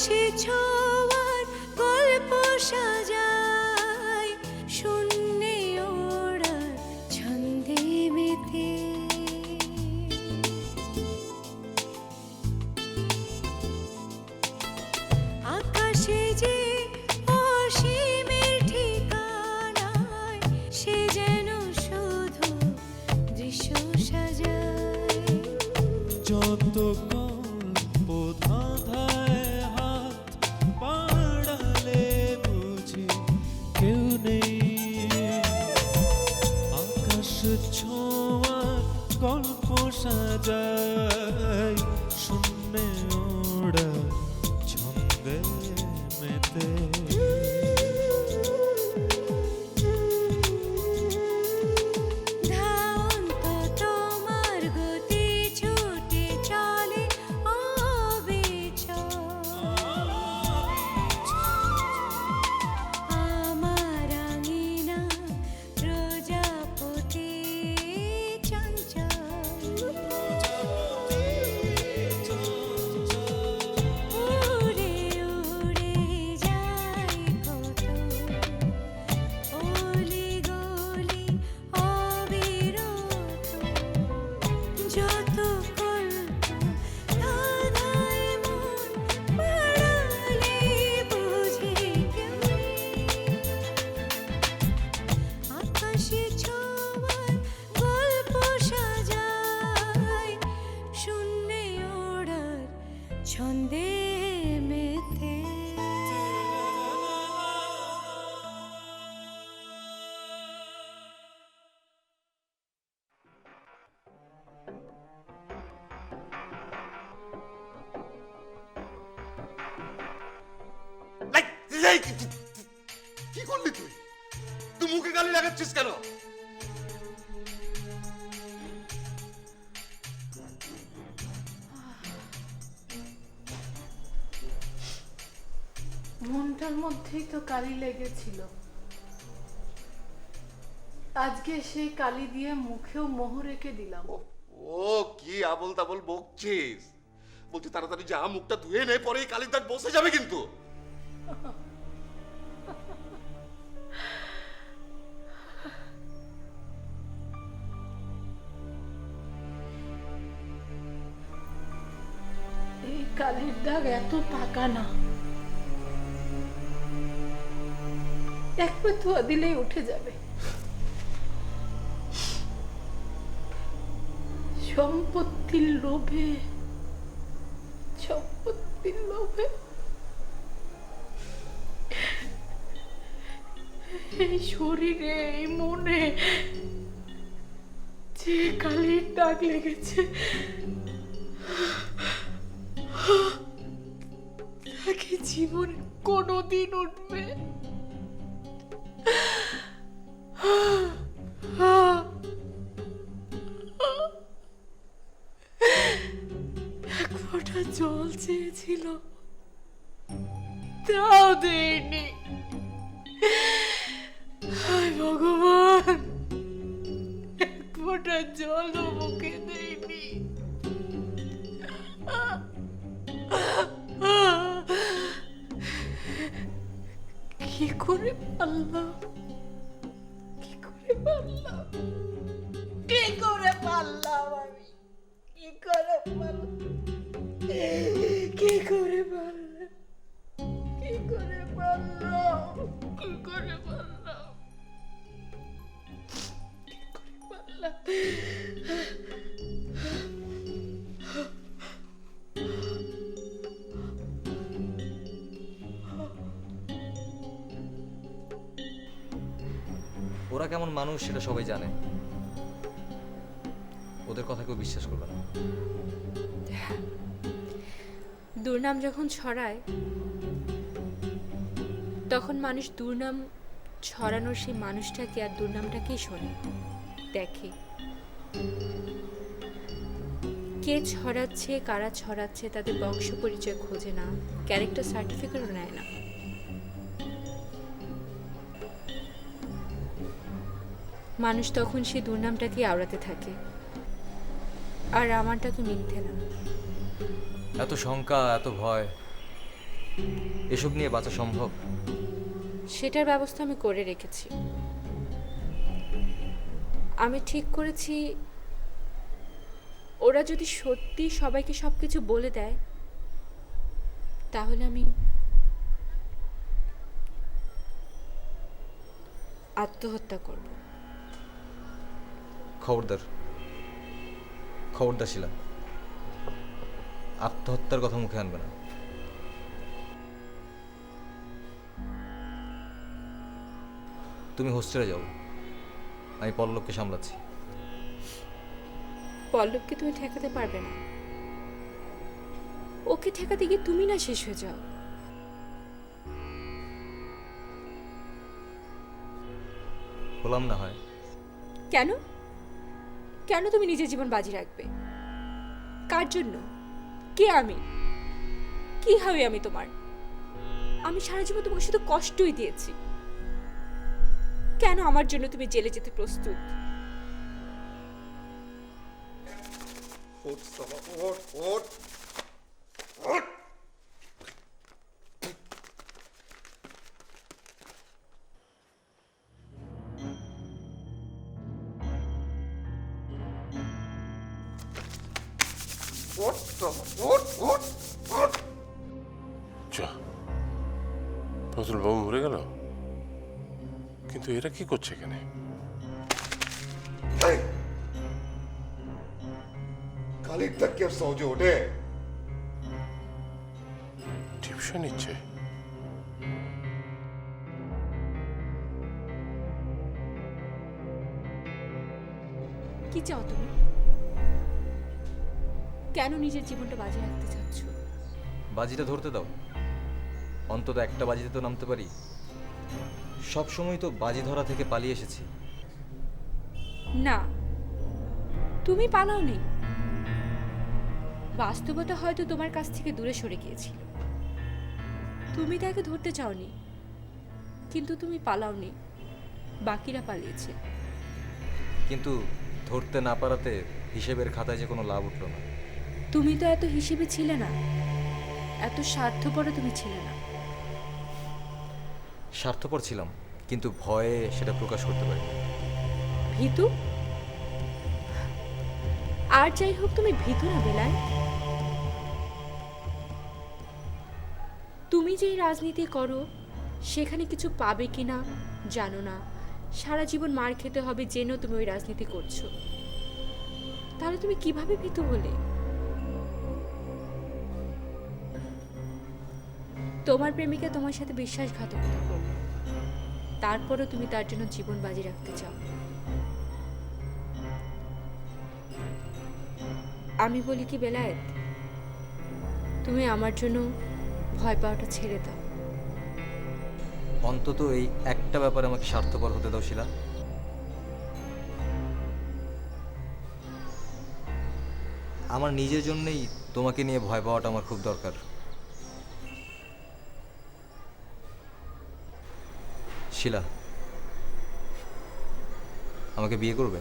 আকাশে ছোঁয়ার গল্প সাজায় শূন্যে ওড়ার ছন্দে মেতে। আকাশে যে অসীমের ঠিকানায় সে যেন শুধু দৃশ্য সাজায়। যত গল্প ধাঁধায় হাত বাড়ালে বুঝি কেউ নেই। আকাশ ছোঁয়ার গল্প সাজায় শূন্যে ওড়া ছন্দে মেতে। ধাওন্ত তোমার গতি ছুটে চলে অবিচল। আমার আঙিনা প্রজাপতি চঞ্চল। উড়ে উড়ে যাই কত অলি গলি অবিরত। যত কল্প ধাঁধায় মন বাড়ালে বুঝি কেউ নেই। আকাশে ছোঁয়ার গল্প সাজায় শূন্যে ওড়ার ছন্দে মেতে। লাইক, এই কি করলি তুই? তুই মুখে গালি লাগাচ্ছিস কেন? মনটার মধ্যেই তো কালি লেগেছিল। আজকে সেই কালি দিয়ে মুখেও মোহর রেখে দিলাম। ও কি আবল তাবল বকছিস? বলছি তাড়াতাড়ি যা, মুখটা ধুয়ে নে, পরে এই কালির দাগ বসে যাবে কিন্তু। এই কালির দাগ এত পাকা না, একবার ধোয়া দিলেই উঠে যাবে। সম্পত্তির লোভে, সম্পত্তির লোভে এই শরীরে, এই মনে যে কালির দাগ লেগেছে তাকে জীবন কোনোদিন উঠবে। এক ফোঁটা জল চেয়েছিল, তাও দেয়নি। হায় ভগবান, এক ফোঁটা জলও মুখে দেয়নি। কি করে পারলাম, কি করে পারলাম, কি করে পারলাম আমি, কি করে পারলাম, কি করে পারলাম, কি করে পারলাম, কি করে পারলাম, কি করে পারলাম। ওরা কেমন মানুষ সেটা সবাই জানে, ওদের কথা কেউ বিশ্বাস করবে না। দুর্নাম যখন ছড়ায় তখন মানুষ দুর্নাম ছড়ানোর সেই মানুষটাকে আর দুর্নামটাকেই শোনে, দেখে কে ছড়াচ্ছে, কারা ছড়াচ্ছে, তাদের বংশ পরিচয় খোঁজে না, ক্যারেক্টার সার্টিফিকেটও নেয় না। মানুষ তখন সেই দুর্নামটাকে আওড়াতে থাকে, আর আমারটা তো মিথ্যে না। এত শঙ্কা, এত ভয়, এসব নিয়ে বাঁচা সম্ভব? সেটার ব্যবস্থা আমি করে রেখেছি। আমি ঠিক করেছি, ওরা যদি সত্যি সবাইকে সব কিছু বলে দেয়, তাহলে আমি আত্মহত্যা করব। খবরদার, খবরদার শিলা, আত্মহত্যার কথা মুখে আনবে না। তুমি হোস্টেলে যাও, আমি পল্লবকে সামলাচ্ছি। পল্লবকে তুমি ঠেকাতে পারবে না। ওকে ঠেকাতে গিয়ে তুমি না শেষ হয়ে যাও। হলাম না হয়? কেন? কেন তুমি নিজের জীবন বাজি রাখবে? কার জন্য? কে আমি? কি হবে আমি তোমার? আমি সারা জীবন তোমাকে শুধু কষ্টই দিয়েছি। কেন আমার জন্য তুমি জেলে যেতে প্রস্তুত? ওঠ সবা, ওঠ ওঠ ওঠ। ওঠ সবা, ওঠ ওঠ ওঠ। যা, ফজল বাবু মরে গেল, কিন্তু এরা কি করছে এখানে? এই, কালির তক কে সৌজে ওঠে। টিউশন নিচ্ছে? কি চাও তুমি? কেন নিজের জীবনটা বাজি রাখতে চাচ্ছ? বাজিটা ধরতে দাও, অন্তত একটা বাজিতে তো নামতে পারি। সব সময় তো বাজি ধরা থেকে পালিয়ে এসেছি। না, তুমি পালাওনি। বাস্তবতা হয়তো তোমার কাছ থেকে দূরে সরে গিয়েছিল। তুমি তাকে ধরতে চাওনি, কিন্তু তুমি পালাওনি। বাকিরা পালিয়েছে। কিন্তু ধরতে না পারাতে হিসেবের খাতায় যে কোনো লাভ উঠলো না। তুমি তো এত হিসেবে ছিলে না, এত স্বার্থপরও তুমি ছিলে না। স্বার্থপর ছিলাম, কিন্তু ভয়ে সেটা প্রকাশ করতে পারি। ভীতু? আর যাই হোক, তুমি ভীতু না বেলায়। তুমি যেই রাজনীতি করো, সেখানে কিছু পাবে কিনা জানো না। সারা জীবন মার খেতে হবে জেনেও তুমি ওই রাজনীতি করছো। তাহলে তুমি কিভাবে ভীতু হলে? তোমার প্রেমিকা তোমার সাথে বিশ্বাসঘাতকতা করলো, তারপরও তুমি তার জন্য জীবন বাজি রাখতে চাও। আমি বলি কি বেলায়েত, তুমি আমার জন্য ভয় পাওয়াটা ছেড়ে দাও। অন্তত এই একটা ব্যাপারে আমাকে স্বার্থপর হতে দাও শিলা। আমার নিজের জন্যই তোমাকে নিয়ে ভয় পাওয়াটা আমার খুব দরকার। শিলা, আমাকে বিয়ে করবে?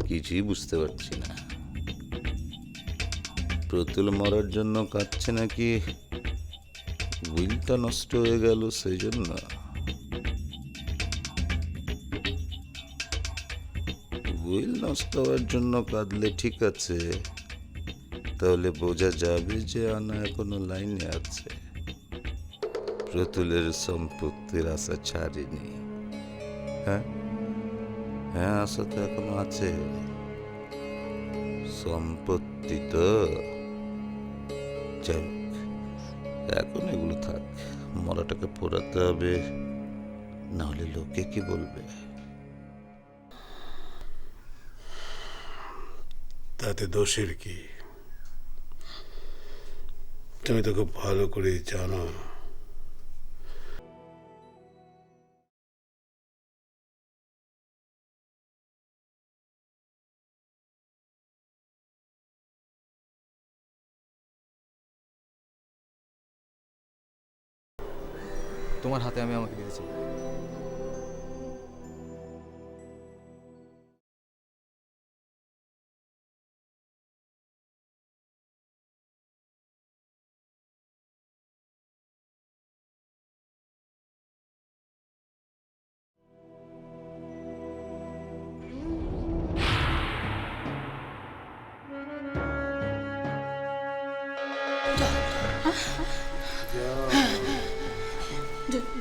কিছুই বুঝতে পারছি না। প্রতুল মরার জন্য কাঁদছে নাকি উইলটা নষ্ট হয়ে গেল সেই জন্য? উইল নষ্ট হওয়ার জন্য কাঁদলে ঠিক আছে, তাহলে বোঝা যাবে যে আনা এখনো লাইনে আছে, প্রতুলের সম্পত্তির আশা ছাড়েনি। হ্যাঁ হ্যাঁ, আশা তো এখনো আছে। সম্পত্তি তো যাই হোক, এখন এগুলো থাক। মরাটাকে পোড়াতে হবে, নাহলে লোকে কি বলবে? তাতে দোষের কি? তুমি তো খুব ভালো করে জানো তোমার হাতে আমি আমাকে দিতে চাই।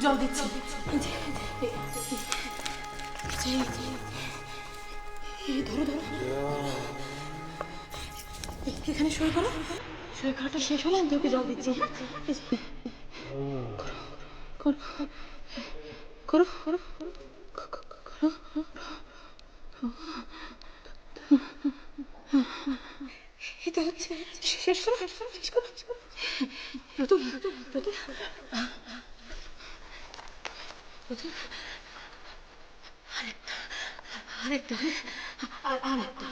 জল দিচ্ছি। ধরো ধরো, এখানে সই করো। সই করাটা শেষ হলে আমি তোকে জল দিচ্ছি। করো করো করো করো। এটা হচ্ছে শেষ করো, শেষ করো। প্রথম প্রথম প্রথম আরেকটা আরেকটা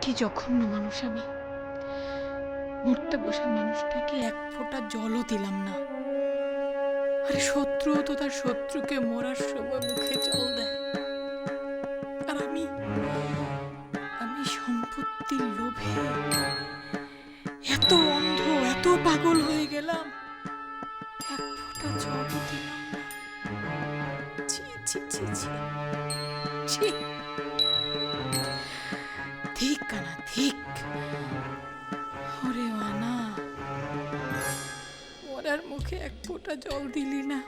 কি জঘন্য মানুষ আমি! মরতে বসা মানুষটাকে এক ফোঁটা জলও দিলাম না। আরে শত্রু তো তার শত্রুকে মরার সময় মুখে জল দেয়, আর আমি সম্পত্তির লোভে এত অন্ধ, এত পাগল হয়ে গেলাম, এক ফোঁটা জলও দিলাম না। ছি ছি ছি ছি ছি! ঠিক কানা ঠিক। ওরে আনা, মরার মুখে এক ফোঁটা জল দিলি না।